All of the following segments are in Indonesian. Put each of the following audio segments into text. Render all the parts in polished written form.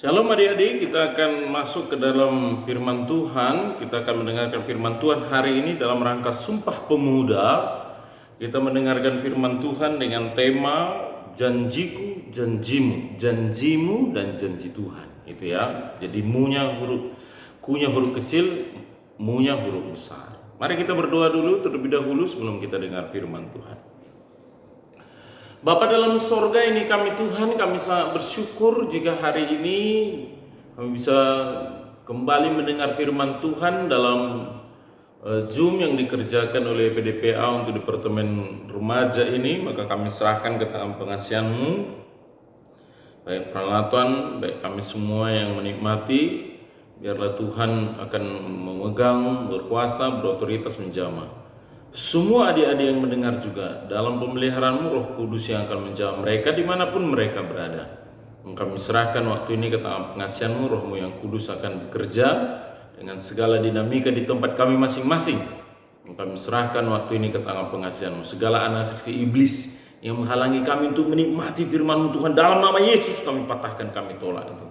Shalom adik-adik, kita akan masuk ke dalam firman Tuhan. Kita akan mendengarkan firman Tuhan hari ini dalam rangka Sumpah Pemuda. Kita mendengarkan firman Tuhan dengan tema janjiku, janjimu, janjimu dan janji Tuhan. Itu ya. Jadi kunya huruf kecil, munya huruf besar. Mari kita berdoa dulu terlebih dahulu sebelum kita dengar firman Tuhan. Bapa dalam sorga, ini kami Tuhan, kami sangat bersyukur jika hari ini kami bisa kembali mendengar firman Tuhan dalam Zoom yang dikerjakan oleh PDPA untuk Departemen Remaja ini. Maka kami serahkan ke tangan pengasihan-Mu, baik peralatan, baik kami semua yang menikmati. Biarlah Tuhan akan memegang, berkuasa, berotoritas, menjamah semua adik-adik yang mendengar juga dalam pemeliharaan-Mu, Roh Kudus yang akan menjamah mereka dimanapun mereka berada. Kami serahkan waktu ini ke tangan pengasihan-Mu, Roh-Mu yang kudus akan bekerja dengan segala dinamika di tempat kami masing-masing. Kami serahkan waktu ini ke tangan pengasihan-Mu. Segala anak saksi iblis yang menghalangi kami untuk menikmati firman-Mu Tuhan, dalam nama Yesus kami patahkan, kami tolak itu.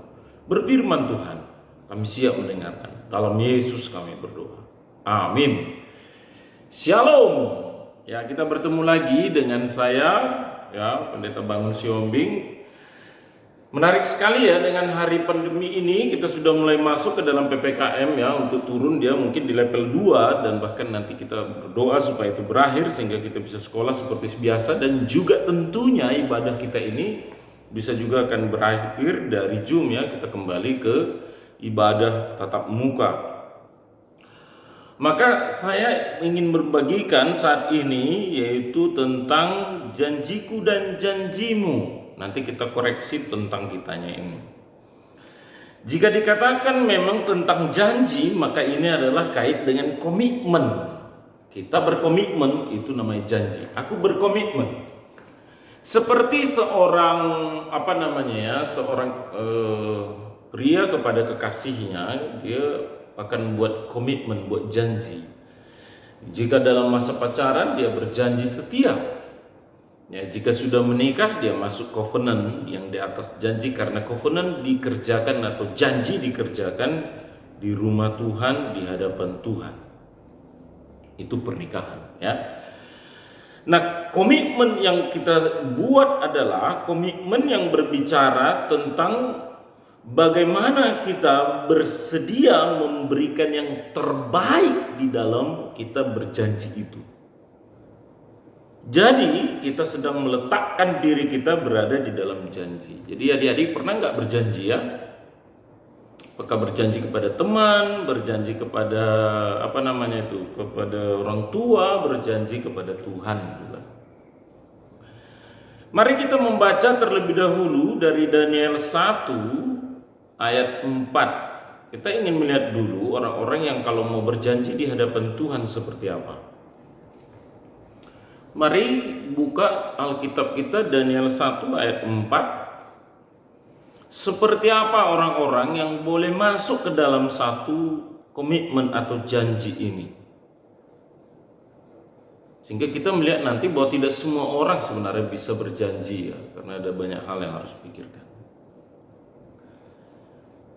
Berfirman Tuhan, kami siap mendengarkan. Dalam Yesus kami berdoa. Amin. Shalom. Ya, kita bertemu lagi dengan saya, ya, Pendeta Bangun Siombing. Menarik sekali ya, dengan hari pandemi ini kita sudah mulai masuk ke dalam PPKM ya, untuk turun dia mungkin di level 2, dan bahkan nanti kita berdoa supaya itu berakhir sehingga kita bisa sekolah seperti biasa, dan juga tentunya ibadah kita ini bisa juga akan berakhir dari Zoom ya, kita kembali ke ibadah tatap muka. Maka saya ingin berbagikan saat ini yaitu tentang janjiku dan janjimu. Nanti kita koreksi tentang kitanya ini. Jika dikatakan memang tentang janji, maka ini adalah kait dengan komitmen. Kita berkomitmen, itu namanya janji. Aku berkomitmen. Seperti seorang seorang pria kepada kekasihnya, dia akan buat komitmen, buat janji. Jika dalam masa pacaran dia berjanji setia. Ya, jika sudah menikah dia masuk covenant yang di atas janji, karena covenant dikerjakan atau janji dikerjakan di rumah Tuhan, di hadapan Tuhan. Itu pernikahan, ya. Nah, komitmen yang kita buat adalah komitmen yang berbicara tentang bagaimana kita bersedia memberikan yang terbaik di dalam kita berjanji itu. Jadi kita sedang meletakkan diri kita berada di dalam janji. Jadi adik-adik pernah nggak berjanji ya? Apakah berjanji kepada teman, berjanji kepada kepada orang tua, berjanji kepada Tuhan juga. Mari kita membaca terlebih dahulu dari Daniel 1 ayat 4. Kita ingin melihat dulu orang-orang yang kalau mau berjanji di hadapan Tuhan seperti apa. Mari buka Alkitab kita, Daniel 1 ayat 4. Seperti apa orang-orang yang boleh masuk ke dalam satu komitmen atau janji ini. Sehingga kita melihat nanti bahwa tidak semua orang sebenarnya bisa berjanji ya, karena ada banyak hal yang harus dipikirkan.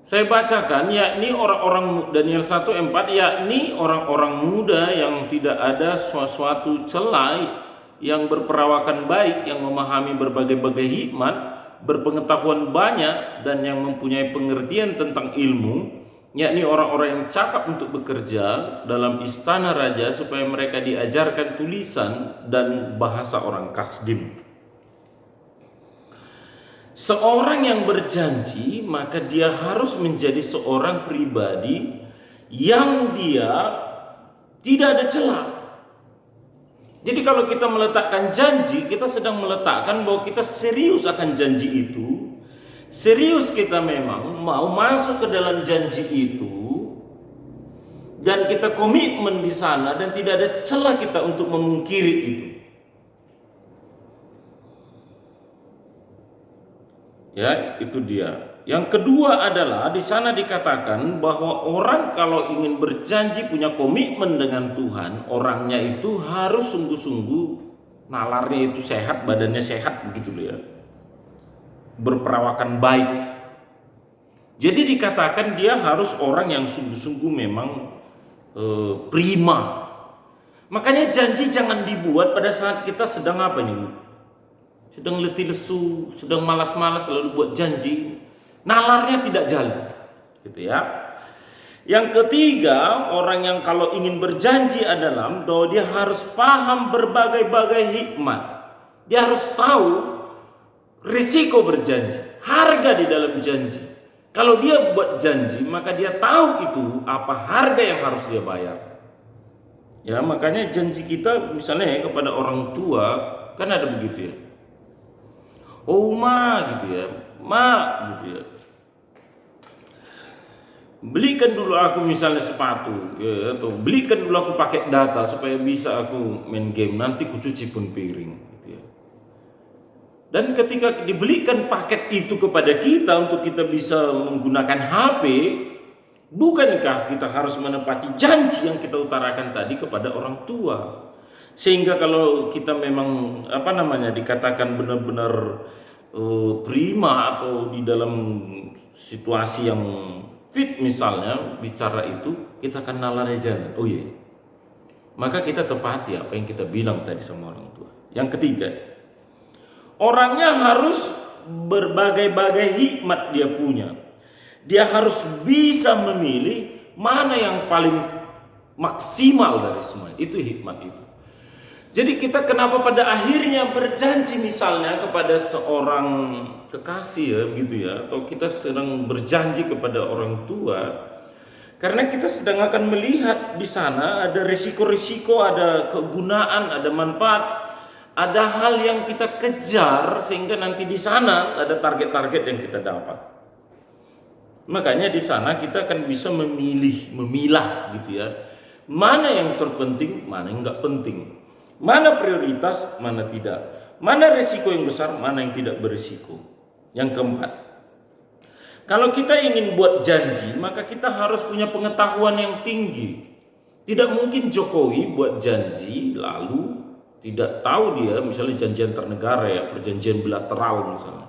Saya bacakan, yakni orang-orang Daniel 1:4, yakni orang-orang muda yang tidak ada suatu celah, yang berperawakan baik, yang memahami berbagai-bagai hikmat, berpengetahuan banyak, dan yang mempunyai pengertian tentang ilmu, yakni orang-orang yang cakap untuk bekerja dalam istana raja, supaya mereka diajarkan tulisan dan bahasa orang Kasdim. Seorang yang berjanji, maka dia harus menjadi seorang pribadi yang dia tidak ada celah. Jadi kalau kita meletakkan janji, kita sedang meletakkan bahwa kita serius akan janji itu. Serius kita memang mau masuk ke dalam janji itu, dan kita komitmen di sana, dan tidak ada celah kita untuk memungkiri itu. Ya, itu dia. Yang kedua adalah di sana dikatakan bahwa orang kalau ingin berjanji, punya komitmen dengan Tuhan, orangnya itu harus sungguh-sungguh, nalarnya itu sehat, badannya sehat begitu ya. Berperawakan baik. Jadi dikatakan dia harus orang yang sungguh-sungguh memang prima. Makanya janji jangan dibuat pada saat kita sedang apa nih? Sedang letih lesu, sedang malas-malas lalu buat janji. Nalarnya tidak jalan. Gitu ya. Yang ketiga, orang yang kalau ingin berjanji adalah bahwa dia harus paham berbagai-bagai hikmat. Dia harus tahu risiko berjanji, harga di dalam janji. Kalau dia buat janji, maka dia tahu itu apa harga yang harus dia bayar. Ya, makanya janji kita misalnya ya, kepada orang tua kan ada begitu ya. Oh ma gitu ya, ma gitu ya. Belikan dulu aku misalnya sepatu ya, atau belikan dulu aku pakai data supaya bisa aku main game, nanti ku cuci pun piring gitu ya. Dan ketika dibelikan paket itu kepada kita untuk kita bisa menggunakan HP, bukankah kita harus menepati janji yang kita utarakan tadi kepada orang tua? Sehingga kalau kita memang dikatakan benar-benar prima atau di dalam situasi yang fit misalnya bicara itu, kita akan nalarnya jalan. Oh iya, maka kita tepati apa yang kita bilang tadi sama orang tua. Yang ketiga, orangnya harus berbagai-bagai hikmat dia punya. Dia harus bisa memilih mana yang paling maksimal dari semua. Itu hikmat itu. Jadi kita kenapa pada akhirnya berjanji misalnya kepada seorang kekasih ya gitu ya, atau kita sedang berjanji kepada orang tua, karena kita sedang akan melihat di sana ada risiko-risiko, ada kegunaan, ada manfaat, ada hal yang kita kejar sehingga nanti di sana ada target-target yang kita dapat. Makanya di sana kita akan bisa memilah gitu ya, mana yang terpenting, mana yang enggak penting. Mana prioritas, mana tidak. Mana risiko yang besar, mana yang tidak berisiko. Yang keempat, kalau kita ingin buat janji, maka kita harus punya pengetahuan yang tinggi. Tidak mungkin Jokowi buat janji lalu tidak tahu dia misalnya janjian ternegara ya, perjanjian bilateral misalnya.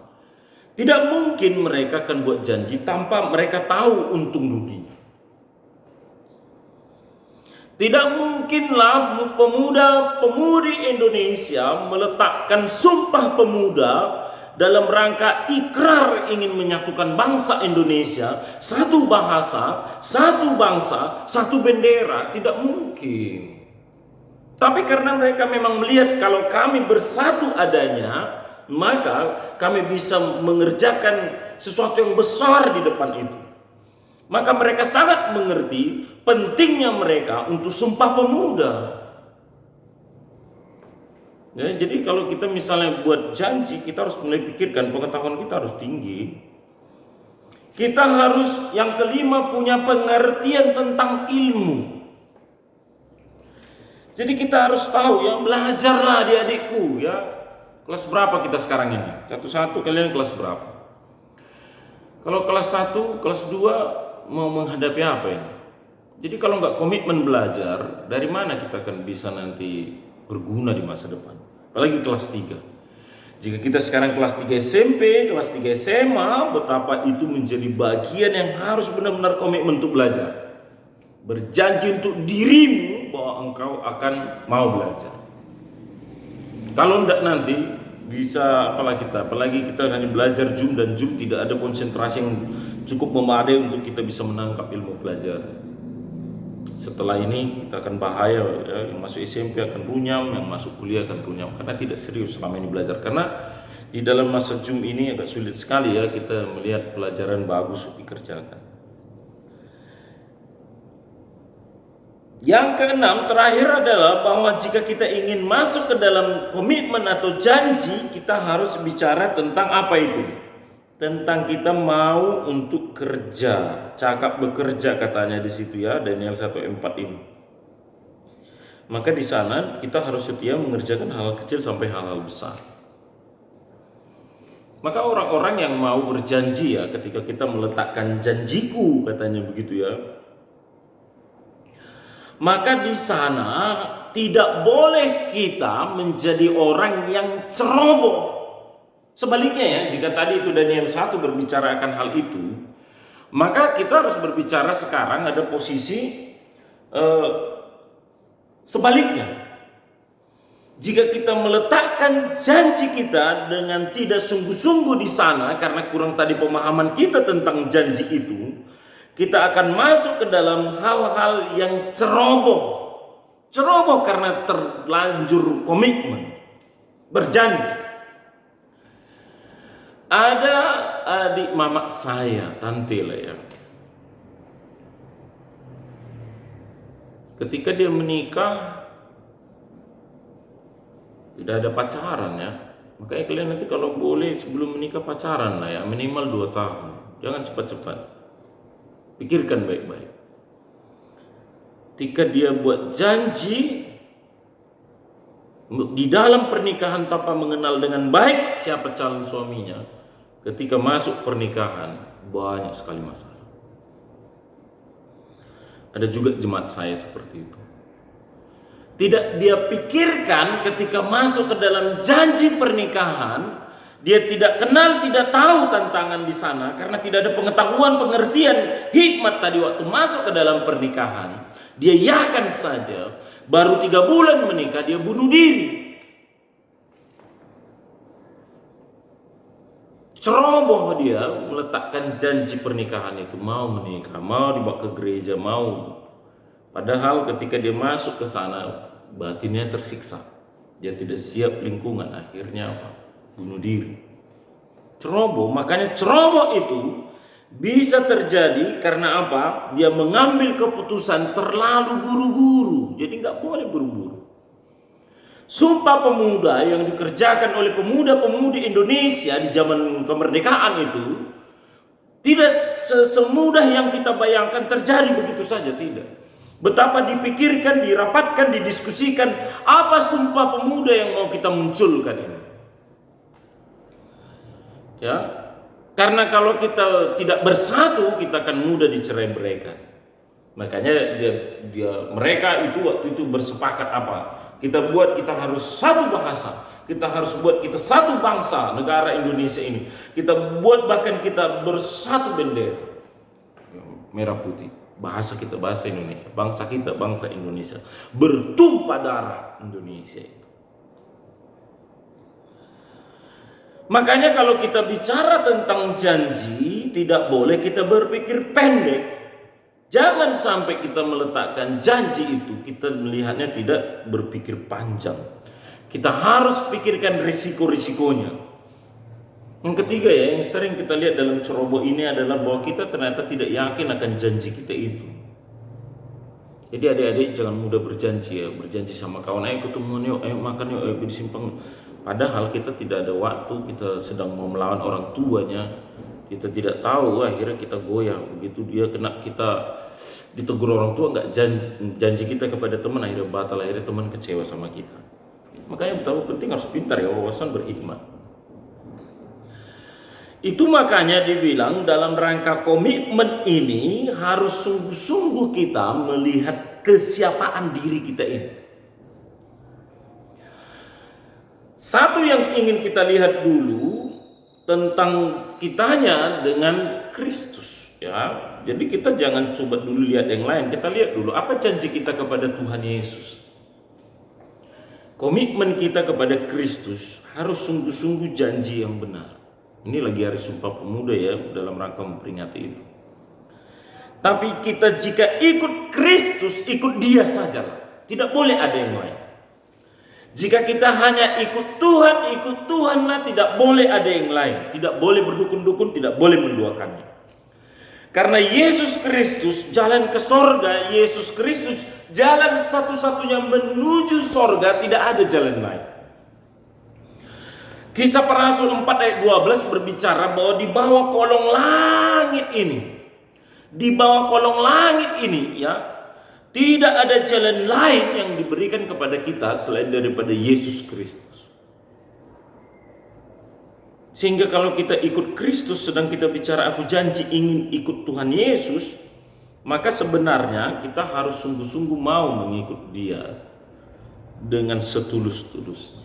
Tidak mungkin mereka akan buat janji tanpa mereka tahu untung ruginya. Tidak mungkinlah pemuda-pemudi Indonesia meletakkan sumpah pemuda dalam rangka ikrar ingin menyatukan bangsa Indonesia, satu bahasa, satu bangsa, satu bendera. Tidak mungkin. Tapi karena mereka memang melihat kalau kami bersatu adanya, maka kami bisa mengerjakan sesuatu yang besar di depan itu. Maka mereka sangat mengerti pentingnya mereka untuk sumpah pemuda. Ya, jadi kalau kita misalnya buat janji, kita harus mulai pikirkan pengetahuan kita harus tinggi. Kita harus yang kelima punya pengertian tentang ilmu. Jadi kita harus tahu ya, belajarlah adik-adikku ya. Kelas berapa kita sekarang ini? Satu-satu kalian kelas berapa? Kalau kelas 1, kelas 2 mau menghadapi apa ini? Jadi kalau nggak komitmen belajar, dari mana kita akan bisa nanti berguna di masa depan? Apalagi kelas 3. Jika kita sekarang kelas 3 SMP, kelas 3 SMA, betapa itu menjadi bagian yang harus benar-benar komitmen untuk belajar. Berjanji untuk dirimu bahwa engkau akan mau belajar. Kalau enggak nanti bisa apalagi kita hanya belajar Zoom, dan Zoom tidak ada konsentrasi yang cukup memadai untuk kita bisa menangkap ilmu pelajaran. Setelah ini kita akan bahaya ya, yang masuk SMP akan runyam, yang masuk kuliah akan runyam karena tidak serius selama ini belajar. Karena di dalam masa Zoom ini agak sulit sekali ya kita melihat pelajaran bagus dikerjakan. Yang keenam terakhir adalah bahwa jika kita ingin masuk ke dalam komitmen atau janji, kita harus bicara tentang apa itu? Tentang kita mau untuk kerja, cakap bekerja katanya di situ ya, Daniel 1:4 ini. Maka di sana kita harus setia mengerjakan hal kecil sampai hal-hal besar. Maka orang-orang yang mau berjanji ya, ketika kita meletakkan janjiku katanya begitu ya, maka di sana tidak boleh kita menjadi orang yang ceroboh. Sebaliknya ya, jika tadi itu Daniel 1 berbicara akan hal itu, Maka kita harus berbicara sekarang ada posisi sebaliknya. Jika kita meletakkan janji kita dengan tidak sungguh-sungguh di sana karena kurang tadi pemahaman kita tentang janji itu, kita akan masuk ke dalam hal-hal yang ceroboh. Ceroboh karena terlanjur komitmen, berjanji. Ada adik mama saya, Tante lah ya. Ketika dia menikah, tidak ada pacaran ya. Makanya kalian nanti kalau boleh sebelum menikah pacaran lah ya, minimal 2 tahun. Jangan cepat-cepat. Pikirkan baik-baik. Ketika dia buat janji di dalam pernikahan tanpa mengenal dengan baik siapa calon suaminya, ketika masuk pernikahan banyak sekali masalah. Ada juga jemaat saya seperti itu. Tidak dia pikirkan ketika masuk ke dalam janji pernikahan, dia tidak kenal, tidak tahu tantangan di sana karena tidak ada pengetahuan, pengertian, hikmat tadi waktu masuk ke dalam pernikahan. Dia yakan saja, baru 3 bulan menikah dia bunuh diri. Ceroboh dia meletakkan janji pernikahan itu, mau menikah, mau dibawa ke gereja, mau. Padahal ketika dia masuk ke sana, batinnya tersiksa. Dia tidak siap lingkungan, akhirnya apa? Bunuh diri. Ceroboh, makanya ceroboh itu bisa terjadi karena apa? Dia mengambil keputusan terlalu buru-buru. Jadi nggak boleh buru-buru. Sumpah Pemuda yang dikerjakan oleh pemuda-pemudi Indonesia di zaman kemerdekaan itu tidak semudah yang kita bayangkan terjadi begitu saja, tidak. Betapa dipikirkan, dirapatkan, didiskusikan apa Sumpah Pemuda yang mau kita munculkan ini. Ya, karena kalau kita tidak bersatu kita akan mudah dicerai-beraikan. Makanya mereka itu waktu itu bersepakat apa? Kita harus satu bahasa. Kita harus buat kita satu bangsa, negara Indonesia ini. Kita buat bahkan kita bersatu bendera merah putih. Bahasa kita bahasa Indonesia, bangsa kita bangsa Indonesia, bertumpah darah Indonesia itu. Makanya kalau kita bicara tentang janji, tidak boleh kita berpikir pendek. Jangan sampai kita meletakkan janji itu, kita melihatnya tidak berpikir panjang. Kita harus pikirkan risiko-risikonya. Yang ketiga ya, yang sering kita lihat dalam ceroboh ini adalah bahwa kita ternyata tidak yakin akan janji kita itu. Jadi adik-adik jangan mudah berjanji ya, berjanji sama kawan, ayo ketemuan yuk, ayo makan yuk, ayo di simpang. Padahal kita tidak ada waktu, kita sedang mau melawan orang tuanya, kita tidak tahu, akhirnya kita goyah. Begitu dia kena kita ditegur orang tua, nggak janji kita kepada teman, akhirnya batal, akhirnya teman kecewa sama kita. Makanya betapa penting harus pintar ya, wawasan berhikmat. Itu makanya dibilang dalam rangka komitmen ini harus sungguh-sungguh kita melihat kesiapaan diri kita ini. Satu yang ingin kita lihat dulu tentang kitanya dengan Kristus ya. Jadi kita jangan coba dulu lihat yang lain, kita lihat dulu apa janji kita kepada Tuhan Yesus. Komitmen kita kepada Kristus harus sungguh-sungguh janji yang benar. Ini lagi hari Sumpah Pemuda ya, dalam rangka memperingati itu. Tapi kita jika ikut Kristus, ikut Dia sajalah. Tidak boleh ada yang lain. Jika kita hanya ikut Tuhanlah, tidak boleh ada yang lain. Tidak boleh berdukun-dukun, tidak boleh menduakannya. Karena Yesus Kristus jalan ke sorga, Yesus Kristus jalan satu-satunya menuju sorga, tidak ada jalan lain. Kisah Para Rasul 4 ayat 12 berbicara bahwa di bawah kolong langit ini, ya, tidak ada jalan lain yang diberikan kepada kita selain daripada Yesus Kristus. Sehingga kalau kita ikut Kristus, sedang kita bicara aku janji ingin ikut Tuhan Yesus, maka sebenarnya kita harus sungguh-sungguh mau mengikut Dia dengan setulus-tulusnya.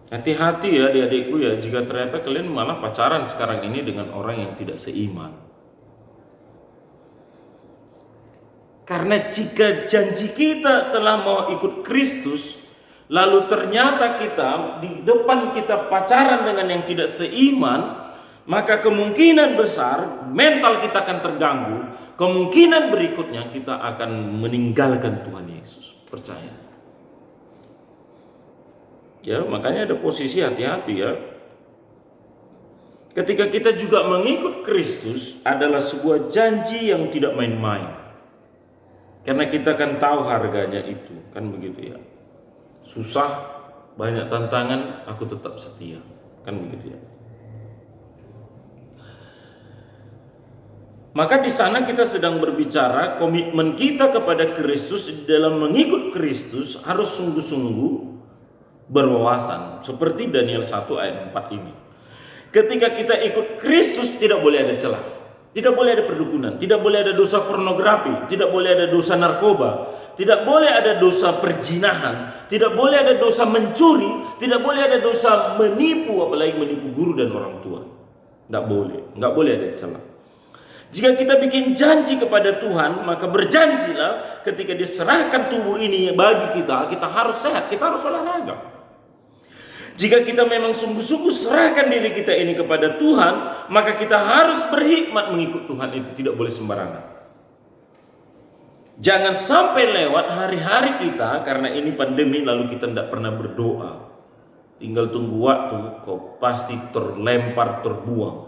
Hati-hati ya adik-adikku ya, jika ternyata kalian malah pacaran sekarang ini dengan orang yang tidak seiman. Karena jika janji kita telah mau ikut Kristus, lalu ternyata kita di depan kita pacaran dengan yang tidak seiman, maka kemungkinan besar mental kita akan terganggu. Kemungkinan berikutnya kita akan meninggalkan Tuhan Yesus. Percaya. Ya, makanya ada posisi hati-hati ya. Ketika kita juga mengikut Kristus adalah sebuah janji yang tidak main-main. Karena kita kan tahu harganya itu, kan begitu ya. Susah, banyak tantangan, aku tetap setia, kan begitu ya. Maka di sana kita sedang berbicara komitmen kita kepada Kristus dalam mengikut Kristus harus sungguh-sungguh berwawasan. Seperti Daniel 1 ayat 4 ini. Ketika kita ikut Kristus tidak boleh ada celah. Tidak boleh ada perdukunan, tidak boleh ada dosa pornografi, tidak boleh ada dosa narkoba, tidak boleh ada dosa perzinahan, tidak boleh ada dosa mencuri, tidak boleh ada dosa menipu, apalagi menipu guru dan orang tua. Nggak boleh ada celah. Jika kita bikin janji kepada Tuhan, maka berjanjilah ketika diserahkan tubuh ini bagi kita, kita harus sehat, kita harus olahraga. Jika kita memang sungguh-sungguh serahkan diri kita ini kepada Tuhan, maka kita harus berhikmat mengikut Tuhan itu, tidak boleh sembarangan. Jangan sampai lewat hari-hari kita karena ini pandemi lalu kita tidak pernah berdoa. Tinggal tunggu waktu, kau pasti terlempar, terbuang,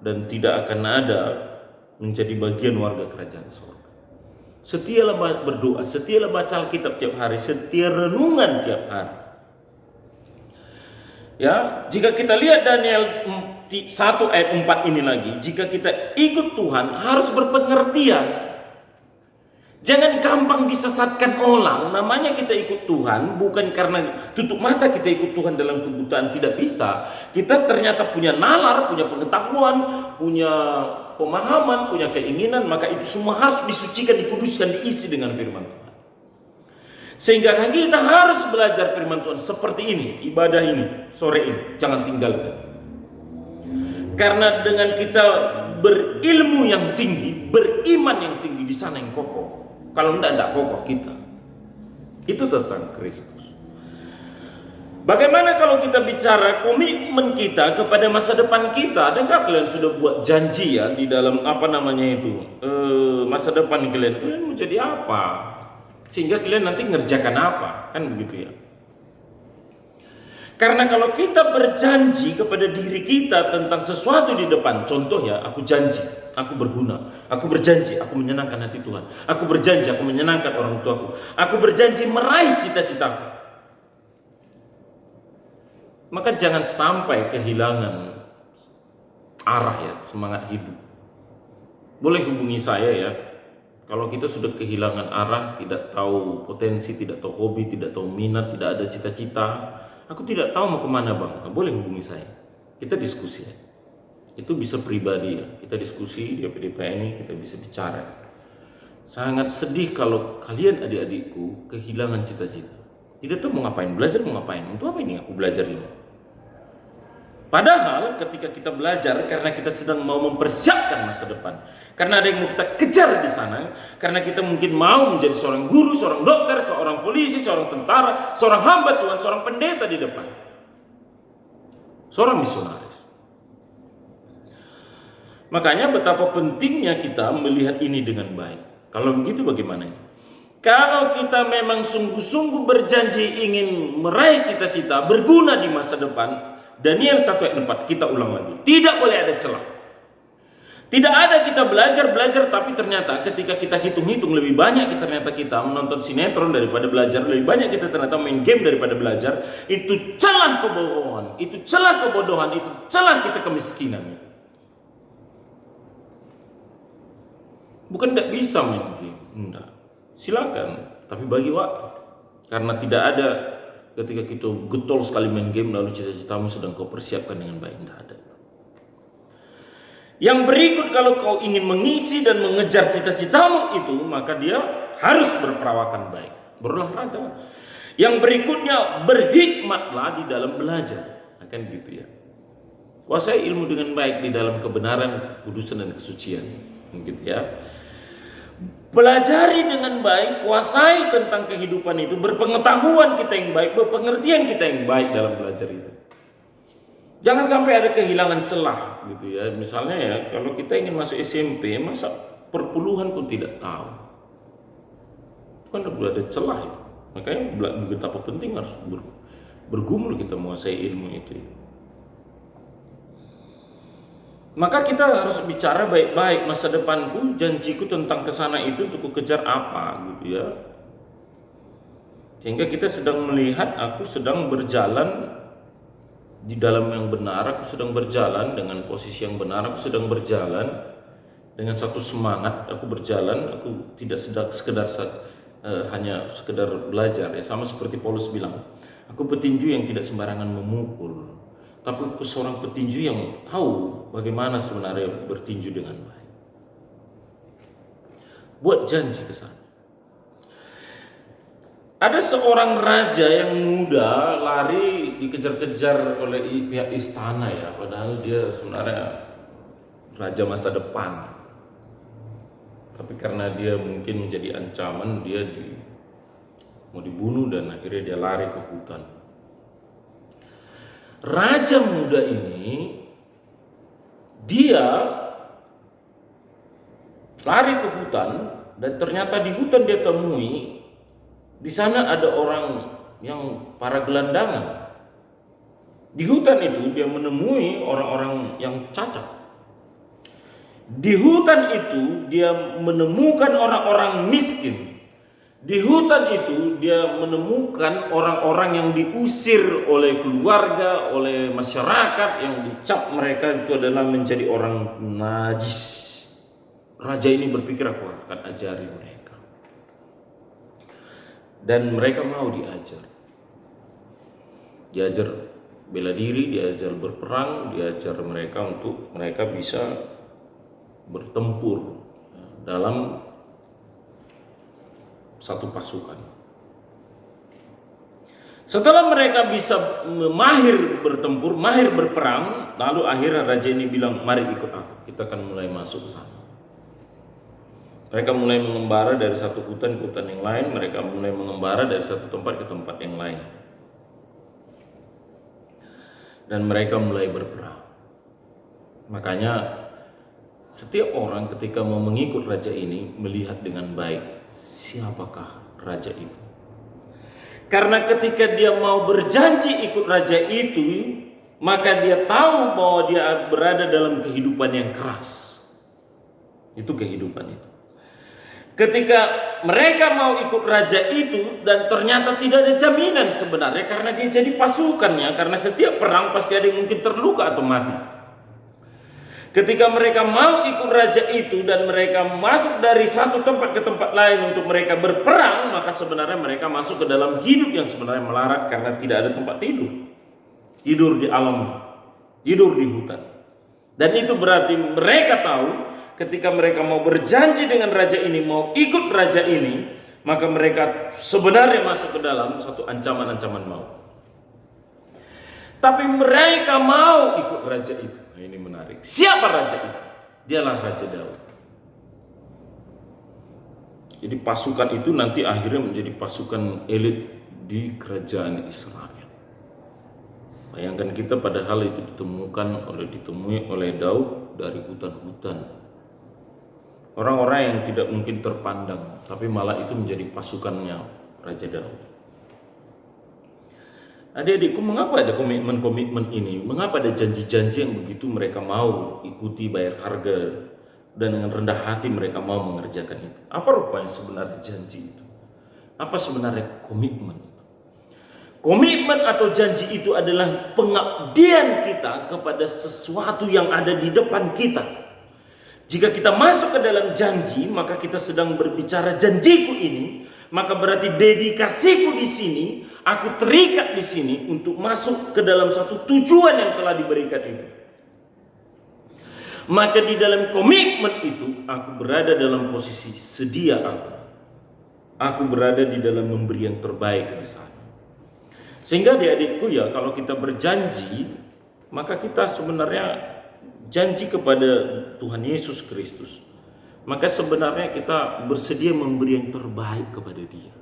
dan tidak akan ada menjadi bagian warga kerajaan surga. Setialah berdoa, setialah baca Alkitab tiap hari, setia renungan tiap hari. Ya, jika kita lihat Daniel 1 ayat 4 ini lagi, jika kita ikut Tuhan harus berpengertian. Jangan gampang disesatkan orang. Namanya kita ikut Tuhan bukan karena tutup mata kita ikut Tuhan dalam kebutaan, tidak bisa. Kita ternyata punya nalar, punya pengetahuan, punya pemahaman, punya keinginan, maka itu semua harus disucikan, dikuduskan, diisi dengan firman Tuhan. Sehingga kita harus belajar firman Tuhan seperti ini, ibadah ini, sore ini, jangan tinggalkan. Karena dengan kita berilmu yang tinggi, beriman yang tinggi, di sana yang kokoh. Kalau tidak kokoh kita. Itu tentang Kristus. Bagaimana kalau kita bicara komitmen kita kepada masa depan kita? Adakah kalian sudah buat janji ya di dalam masa depan kalian mau jadi apa? Sehingga kalian nanti ngerjakan apa, kan begitu ya. Karena kalau kita berjanji kepada diri kita tentang sesuatu di depan, contoh ya, aku janji, aku berguna, aku berjanji, aku menyenangkan hati Tuhan, aku berjanji, aku menyenangkan orang tuaku, aku berjanji meraih cita-citaku. Maka jangan sampai kehilangan arah ya, semangat hidup. Boleh hubungi saya ya. Kalau kita sudah kehilangan arah, tidak tahu potensi, tidak tahu hobi, tidak tahu minat, tidak ada cita-cita, aku tidak tahu mau kemana bang, nah, boleh hubungi saya. Kita diskusi ya. Itu bisa pribadi ya. Kita diskusi di PDP ini, kita bisa bicara. Sangat sedih kalau kalian adik-adikku kehilangan cita-cita. Tidak tahu mau ngapain, belajar mau ngapain. Untuk apa ini aku belajar ini? Padahal ketika kita belajar karena kita sedang mau mempersiapkan masa depan. Karena ada yang mau kita kejar di sana. Karena kita mungkin mau menjadi seorang guru, seorang dokter, seorang polisi, seorang tentara, seorang hamba Tuhan, seorang pendeta di depan. Seorang misionaris. Makanya betapa pentingnya kita melihat ini dengan baik. Kalau begitu bagaimana? Kalau kita memang sungguh-sungguh berjanji ingin meraih cita-cita, berguna di masa depan, Daniel 1 ayat 4, kita ulang lagi. Tidak boleh ada celah. Tidak ada kita belajar, tapi ternyata ketika kita hitung-hitung lebih banyak ternyata kita menonton sinetron daripada belajar, lebih banyak kita ternyata main game daripada belajar. Itu celah kebohongan, itu celah kebodohan, itu celah kita kemiskinan. Bukan tidak bisa main game, enggak. Silakan, tapi bagi waktu. Karena tidak ada ketika kita getol sekali main game lalu cita-citamu sedang kau persiapkan dengan baik, tidak ada. Yang berikut, kalau kau ingin mengisi dan mengejar cita-citamu itu, maka dia harus berperawakan baik, berolahraga. Yang berikutnya, berhikmatlah di dalam belajar. Akan gitu ya. Kuasai ilmu dengan baik di dalam kebenaran, kekudusan dan kesucian. Gitu ya. Pelajari dengan baik, kuasai tentang kehidupan itu, berpengetahuan kita yang baik, berpengertian kita yang baik dalam belajar itu. Jangan sampai ada kehilangan celah gitu ya. Misalnya ya, kalau kita ingin masuk SMP, masa perpuluhan pun tidak tahu. Kan ada celah itu. Makanya betapa penting harus bergumul kita menguasai ilmu itu ya. Maka kita harus bicara baik-baik, masa depanku, janjiku tentang kesana itu untuk kejar apa gitu ya. Sehingga kita sedang melihat, aku sedang berjalan di dalam yang benar, aku sedang berjalan dengan posisi yang benar, aku sedang berjalan dengan satu semangat, aku berjalan, aku tidak sekedar hanya sekedar belajar ya. Sama seperti Paulus bilang, aku petinju yang tidak sembarangan memukul, tapi aku seorang petinju yang tahu bagaimana sebenarnya bertinju dengan baik. Buat janji ke sana. Ada seorang raja yang muda lari dikejar-kejar oleh pihak istana ya, padahal dia sebenarnya raja masa depan. Tapi karena dia mungkin menjadi ancaman, dia mau dibunuh dan akhirnya dia lari ke hutan. Raja muda ini dia lari ke hutan dan ternyata di hutan dia temui di sana ada orang yang para gelandangan. Di hutan itu dia menemui orang-orang yang cacat. Di hutan itu dia menemukan orang-orang miskin. Di hutan itu dia menemukan orang-orang yang diusir oleh keluarga, oleh masyarakat, yang dicap mereka itu adalah menjadi orang najis. Raja ini berpikir, aku akan ajari mereka. Dan mereka mau diajar. Diajar bela diri, diajar berperang, diajar mereka untuk mereka bisa bertempur dalam satu pasukan. Setelah mereka bisa mahir bertempur, mahir berperang, lalu akhirnya raja ini bilang, mari ikut aku, kita akan mulai masuk ke sana. Mereka mulai mengembara dari satu hutan ke hutan yang lain, mereka mulai mengembara dari satu tempat ke tempat yang lain. Dan mereka mulai berperang. Makanya setiap orang ketika mau mengikut raja ini melihat dengan baik siapakah raja itu. Karena ketika dia mau berjanji ikut raja itu, maka dia tahu bahwa dia berada dalam kehidupan yang keras. Itu kehidupan itu. Ketika mereka mau ikut raja itu dan ternyata tidak ada jaminan sebenarnya karena dia jadi pasukannya, karena setiap perang pasti ada yang mungkin terluka atau mati. Ketika mereka mau ikut raja itu dan mereka masuk dari satu tempat ke tempat lain untuk mereka berperang, maka sebenarnya mereka masuk ke dalam hidup yang sebenarnya melarat karena tidak ada tempat tidur. Tidur di alam, tidur di hutan. Dan itu berarti mereka tahu ketika mereka mau berjanji dengan raja ini, mau ikut raja ini, maka mereka sebenarnya masuk ke dalam satu ancaman-ancaman maut. Tapi mereka mau ikut raja itu. Nah, ini menarik. Siapa raja itu? Dialah Raja Daud. Jadi pasukan itu nanti akhirnya menjadi pasukan elit di kerajaan Israel. Bayangkan kita, padahal itu ditemui oleh Daud dari hutan-hutan. Orang-orang yang tidak mungkin terpandang, tapi malah itu menjadi pasukannya Raja Daud. Adik-adikku, mengapa ada komitmen-komitmen ini? Mengapa ada janji-janji yang begitu mereka mau ikuti, bayar harga, dan dengan rendah hati mereka mau mengerjakan itu? Apa rupanya sebenarnya janji itu? Apa sebenarnya komitmen itu? Komitmen atau janji itu adalah pengabdian kita kepada sesuatu yang ada di depan kita. Jika kita masuk ke dalam janji, maka kita sedang berbicara janjiku ini, maka berarti dedikasiku di sini, aku terikat di sini untuk masuk ke dalam satu tujuan yang telah diberikan itu. Maka di dalam komitmen itu, aku berada dalam posisi sedia aku. Aku berada di dalam memberi yang terbaik di sana. Sehingga adik-adikku ya, kalau kita berjanji, maka kita sebenarnya janji kepada Tuhan Yesus Kristus. Maka sebenarnya kita bersedia memberi yang terbaik kepada Dia.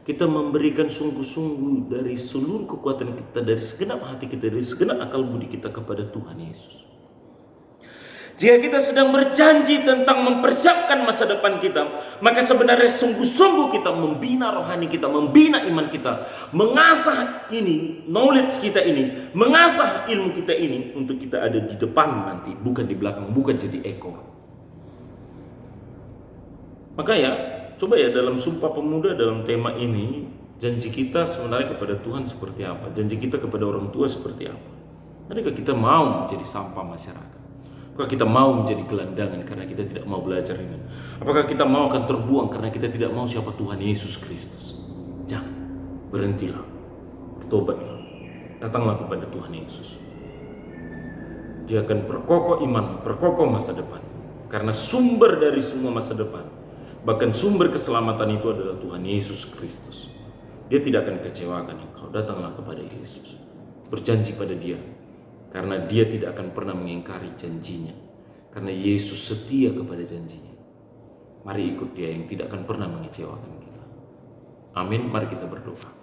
Kita memberikan sungguh-sungguh dari seluruh kekuatan kita, dari segenap hati kita, dari segenap akal budi kita kepada Tuhan Yesus. Jika kita sedang berjanji tentang mempersiapkan masa depan kita, maka sebenarnya sungguh-sungguh kita membina rohani kita, membina iman kita, mengasah ini, knowledge kita ini, mengasah ilmu kita ini untuk kita ada di depan nanti, bukan di belakang, bukan jadi ekor. Maka ya, coba ya dalam Sumpah Pemuda, dalam tema ini, janji kita sebenarnya kepada Tuhan seperti apa? Janji kita kepada orang tua seperti apa? Adakah kita mau menjadi sampah masyarakat? Apakah kita mau menjadi gelandangan karena kita tidak mau belajar ini? Apakah kita mau akan terbuang karena kita tidak mau siapa Tuhan Yesus Kristus? Jangan, berhentilah, bertobatlah, datanglah kepada Tuhan Yesus. Dia akan perkokoh iman, perkokoh masa depan. Karena sumber dari semua masa depan, bahkan sumber keselamatan itu adalah Tuhan Yesus Kristus. Dia tidak akan kecewakan engkau. Datanglah kepada Yesus, berjanji pada Dia. Karena Dia tidak akan pernah mengingkari janjinya. Karena Yesus setia kepada janjinya. Mari ikut Dia yang tidak akan pernah mengecewakan kita. Amin. Mari kita berdoa.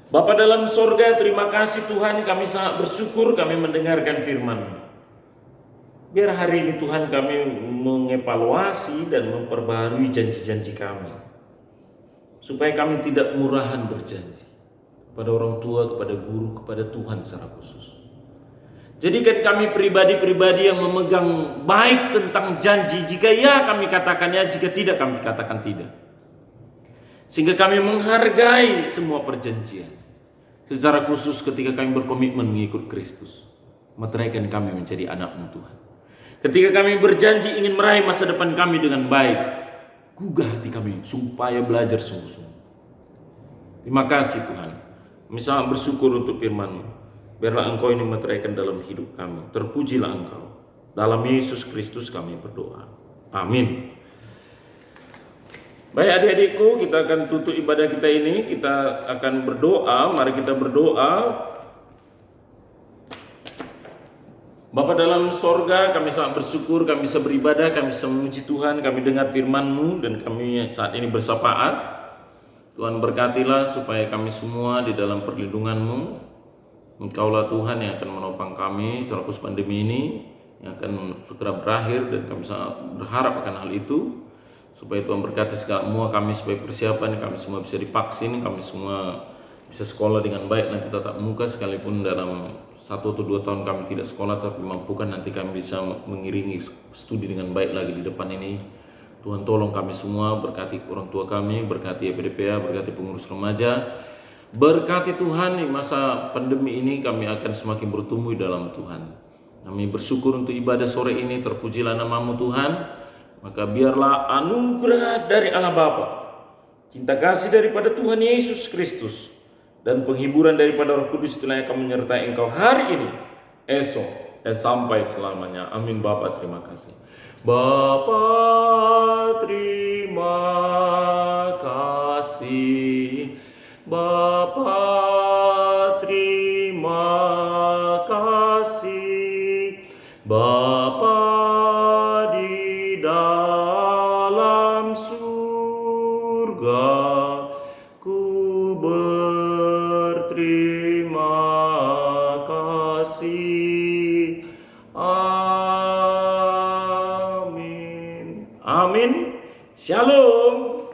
Bapa dalam sorga, terima kasih Tuhan, kami sangat bersyukur kami mendengarkan firman-Mu. Biar hari ini Tuhan kami mengevaluasi dan memperbaharui janji-janji kami. Supaya kami tidak murahan berjanji. Kepada orang tua, kepada guru, kepada Tuhan secara khusus. Jadikan kami pribadi-pribadi yang memegang baik tentang janji. Jika ya kami katakan ya, jika tidak kami katakan tidak. Sehingga kami menghargai semua perjanjian. Secara khusus ketika kami berkomitmen mengikut Kristus. Meteraikan kami menjadi anak-Mu Tuhan. Ketika kami berjanji ingin meraih masa depan kami dengan baik. Gugah hati kami supaya belajar sungguh-sungguh. Terima kasih Tuhan. Kami sangat bersyukur untuk firman-Mu. Biarlah Engkau ini meteraikan dalam hidup kami. Terpujilah Engkau. Dalam Yesus Kristus kami berdoa. Amin. Baik adik-adikku, kita akan tutup ibadah kita ini. Kita akan berdoa. Mari kita berdoa. Bapa dalam sorga, kami sangat bersyukur kami bisa beribadah, kami bisa memuji Tuhan, kami dengar firman-Mu dan kami saat ini bersapaat. Tuhan berkatilah supaya kami semua di dalam perlindungan-Mu. Engkaulah Tuhan yang akan menopang kami selepas pandemi ini, yang akan segera berakhir, dan kami sangat berharap akan hal itu. Supaya Tuhan berkati semua kami, supaya persiapan kami semua bisa divaksin, kami semua bisa sekolah dengan baik nanti tatap muka, sekalipun dalam 1 atau 2 tahun kami tidak sekolah, tapi mampukan nanti kami bisa mengiringi studi dengan baik lagi di depan ini. Tuhan tolong kami semua, berkati orang tua kami, berkati EPDPA, berkati pengurus remaja. Berkati Tuhan, di masa pandemi ini kami akan semakin bertumbuh dalam Tuhan. Kami bersyukur untuk ibadah sore ini, terpujilah nama-Mu Tuhan. Maka biarlah anugerah dari Allah Bapa, cinta kasih daripada Tuhan Yesus Kristus, dan penghiburan daripada Roh Kudus itulah yang akan menyertai engkau hari ini, esok, dan sampai selamanya. Amin. Bapa terima kasih. Bapa terima kasih. Bapa terima kasih. Bapa di dalam surga, ku berterima kasih. Amin. Shalom.